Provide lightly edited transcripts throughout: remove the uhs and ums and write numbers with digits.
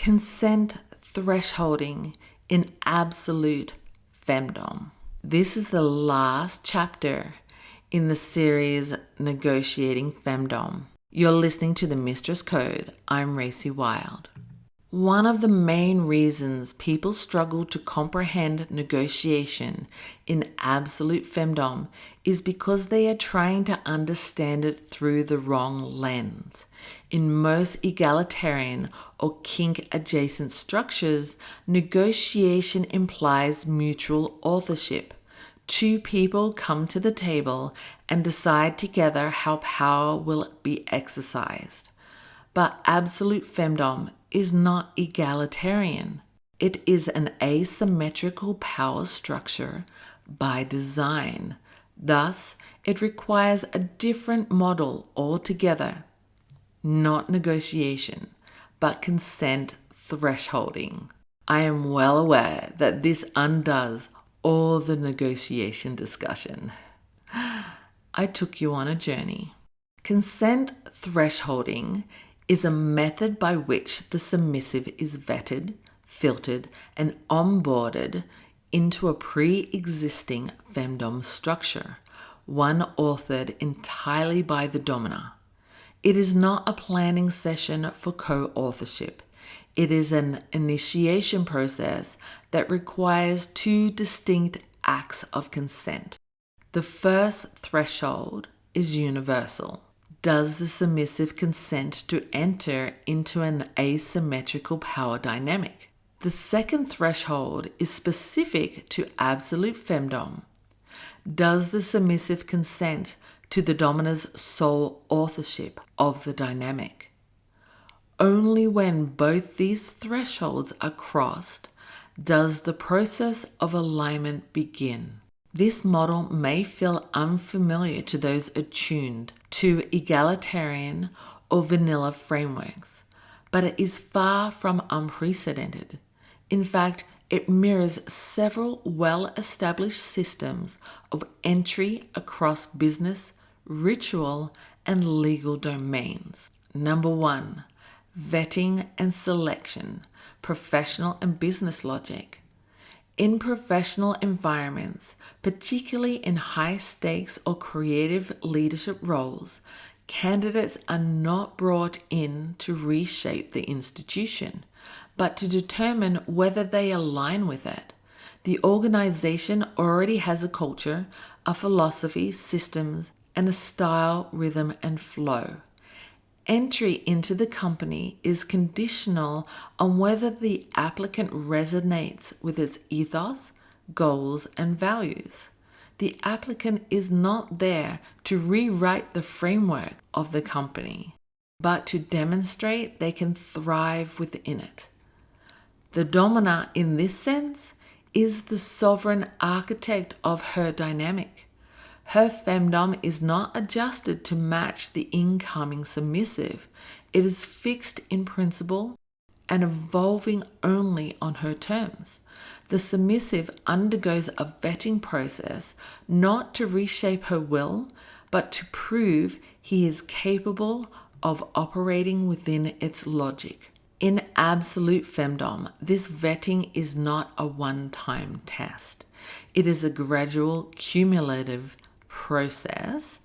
Consent thresholding in absolute Femdom. This is the last chapter in the series Negotiating Femdom. You're listening to the Mistress Code. I'm RacyWilde. One of the main reasons people struggle to comprehend negotiation in absolute Femdom is because they are trying to understand it through the wrong lens. In most egalitarian or kink-adjacent structures, negotiation implies mutual authorship. Two people come to the table and decide together how power will be exercised. But absolute Femdom is not egalitarian. It is an asymmetrical power structure by design. Thus, it requires a different model altogether. Not negotiation, but consent thresholding. I am well aware that this undoes all the negotiation discussion. I took you on a journey. Consent thresholding is a method by which the submissive is vetted, filtered, and onboarded into a pre-existing Femdom structure, one authored entirely by the Domina. It is not a planning session for co-authorship. It is an initiation process that requires two distinct acts of consent. The first threshold is universal. Does the submissive consent to enter into an asymmetrical power dynamic? The second threshold is specific to absolute Femdom. Does the submissive consent to the domina's sole authorship of the dynamic? Only when both these thresholds are crossed does the process of alignment begin. This model may feel unfamiliar to those attuned to egalitarian or vanilla frameworks, but it is far from unprecedented. In fact, it mirrors several well-established systems of entry across business, ritual, and legal domains. Number 1, vetting and selection, professional and business logic. In professional environments, particularly in high-stakes or creative leadership roles, candidates are not brought in to reshape the institution, but to determine whether they align with it. The organization already has a culture, a philosophy, systems, and a style, rhythm, and flow. Entry into the company is conditional on whether the applicant resonates with its ethos, goals, and values. The applicant is not there to rewrite the framework of the company, but to demonstrate they can thrive within it. The Domina, in this sense, is the sovereign architect of her dynamic. Her Femdom is not adjusted to match the incoming submissive. It is fixed in principle and evolving only on her terms. The submissive undergoes a vetting process not to reshape her will, but to prove he is capable of operating within its logic. In absolute Femdom, this vetting is not a one-time test. It is a gradual, cumulative process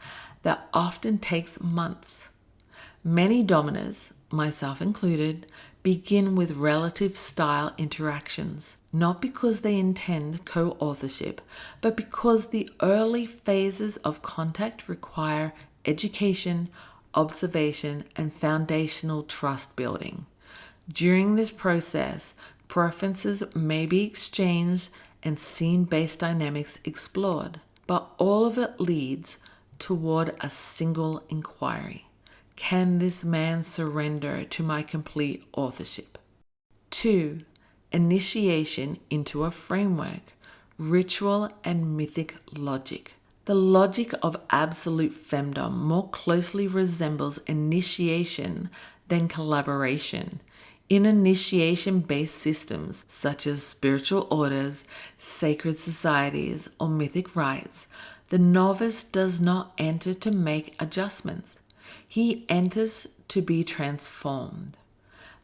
that often takes months. Many dominers, myself included, begin with relative style interactions, not because they intend co-authorship, but because the early phases of contact require education, observation, and foundational trust building. During this process, preferences may be exchanged and scene-based dynamics explored. But all of it leads toward a single inquiry. Can this man surrender to my complete authorship? 2, initiation into a framework, ritual and mythic logic. The logic of absolute Femdom more closely resembles initiation than collaboration. In initiation-based systems such as spiritual orders, sacred societies, or mythic rites, the novice does not enter to make adjustments. He enters to be transformed.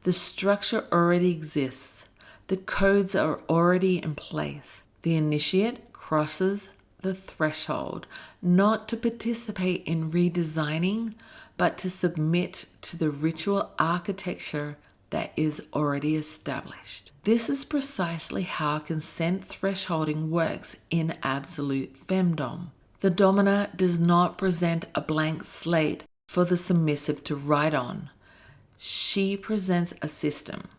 The structure already exists. The codes are already in place. The initiate crosses the threshold, not to participate in redesigning, but to submit to the ritual architecture that is already established. This is precisely how consent thresholding works in absolute femdom. The domina does not present a blank slate for the submissive to write on. She presents a system,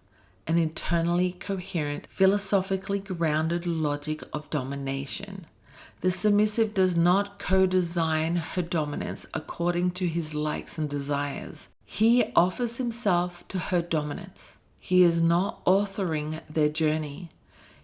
an internally coherent, philosophically grounded logic of domination. The submissive does not co-design her dominance according to his likes and desires. He offers himself to her dominance. He is not authoring their journey.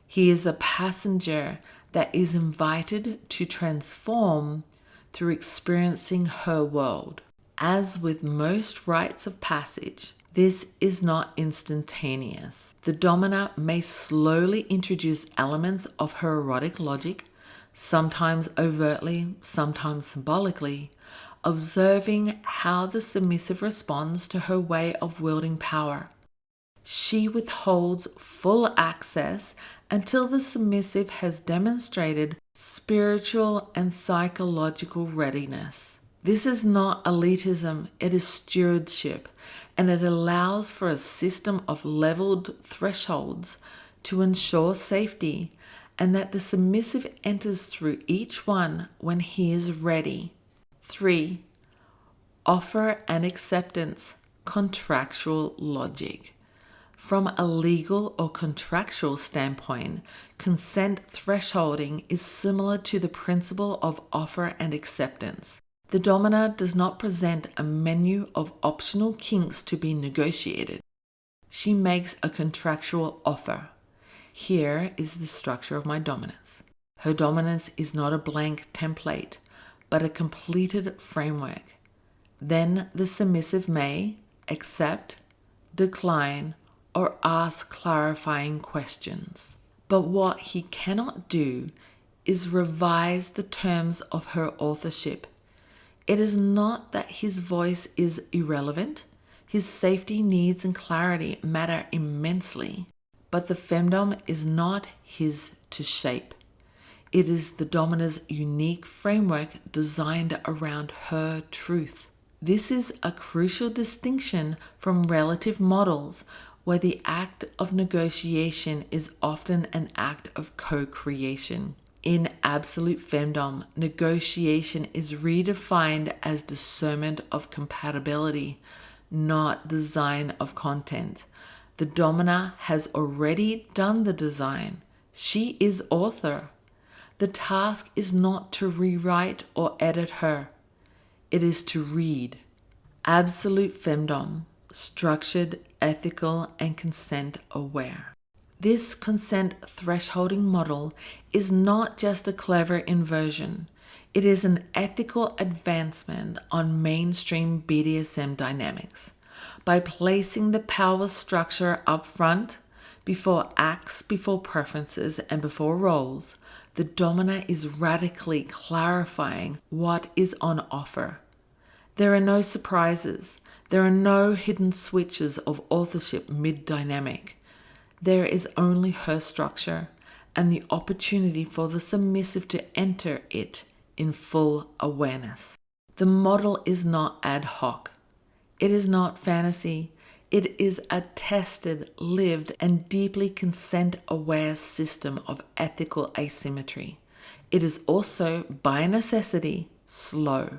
He is a passenger that is invited to transform through experiencing her world. As with most rites of passage, this is not instantaneous. The domina may slowly introduce elements of her erotic logic, sometimes overtly, sometimes symbolically, observing how the submissive responds to her way of wielding power. She withholds full access until the submissive has demonstrated spiritual and psychological readiness. This is not elitism, it is stewardship, and it allows for a system of leveled thresholds to ensure safety, and that the submissive enters through each one when he is ready. 3. Offer and acceptance, contractual logic. From a legal or contractual standpoint, consent thresholding is similar to the principle of offer and acceptance. The domina does not present a menu of optional kinks to be negotiated. She makes a contractual offer. Here is the structure of my dominance. Her dominance is not a blank template, but a completed framework. Then the submissive may accept, decline, or ask clarifying questions. But what he cannot do is revise the terms of her authorship. It is not that his voice is irrelevant. His safety needs and clarity matter immensely. But the femdom is not his to shape. It is the domina's unique framework designed around her truth. This is a crucial distinction from relative models where the act of negotiation is often an act of co-creation. In absolute femdom, negotiation is redefined as discernment of compatibility, not design of content. The domina has already done the design. She is author. The task is not to rewrite or edit her. It is to read. Absolute femdom, structured, ethical, and consent aware. This consent thresholding model is not just a clever inversion. It is an ethical advancement on mainstream BDSM dynamics. By placing the power structure up front, before acts, before preferences, and before roles, the domina is radically clarifying what is on offer. There are no surprises. There are no hidden switches of authorship mid-dynamic. There is only her structure and the opportunity for the submissive to enter it in full awareness. The model is not ad hoc. It is not fantasy. It is a tested, lived, and deeply consent-aware system of ethical asymmetry. It is also, by necessity, slow.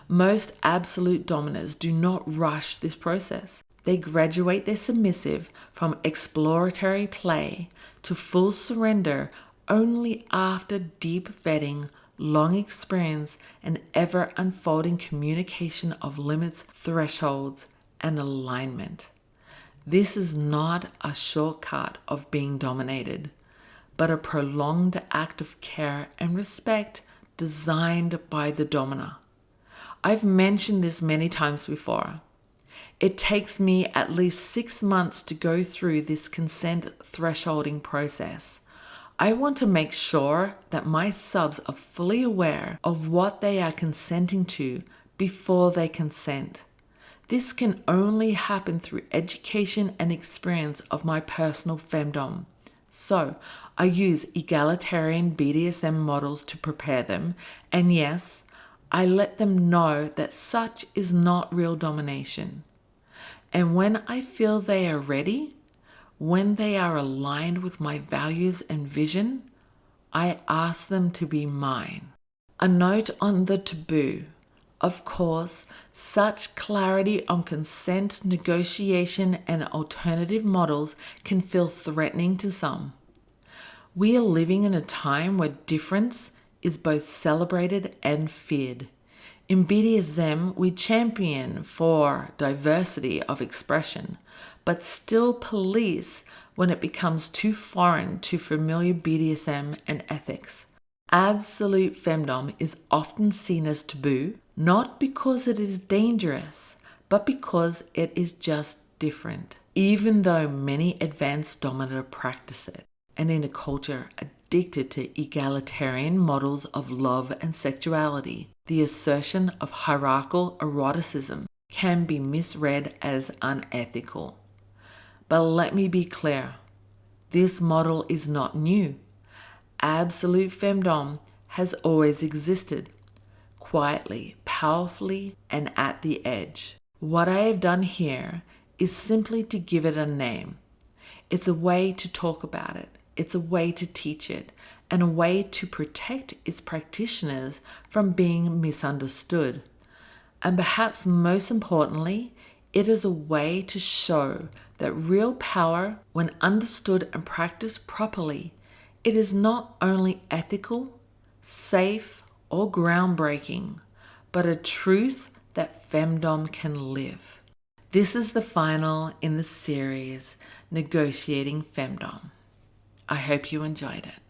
Most absolute dominers do not rush this process. They graduate their submissive from exploratory play to full surrender only after deep vetting, long experience, and ever-unfolding communication of limits, thresholds, and alignment. This is not a shortcut of being dominated, but a prolonged act of care and respect designed by the domina. I've mentioned this many times before. It takes me at least 6 months to go through this consent thresholding process. I want to make sure that my subs are fully aware of what they are consenting to before they consent. This can only happen through education and experience of my personal femdom. So, I use egalitarian BDSM models to prepare them, and yes, I let them know that such is not real domination. And when I feel they are ready, when they are aligned with my values and vision, I ask them to be mine. A note on the taboo. Of course, such clarity on consent, negotiation, and alternative models can feel threatening to some. We are living in a time where difference is both celebrated and feared. In BDSM, we champion for diversity of expression, but still police when it becomes too foreign to familiar BDSM and ethics. Absolute femdom is often seen as taboo, not because it is dangerous, but because it is just different, even though many advanced domina practice it. And in a culture addicted to egalitarian models of love and sexuality, the assertion of hierarchical eroticism can be misread as unethical. But let me be clear, this model is not new. Absolute femdom has always existed, quietly, powerfully, and at the edge. What I have done here is simply to give it a name. It's a way to talk about it. It's a way to teach it, and a way to protect its practitioners from being misunderstood. And perhaps most importantly, it is a way to show that real power, when understood and practiced properly, it is not only ethical, safe, or groundbreaking, but a truth that femdom can live. This is the final in the series, Negotiating Femdom. I hope you enjoyed it.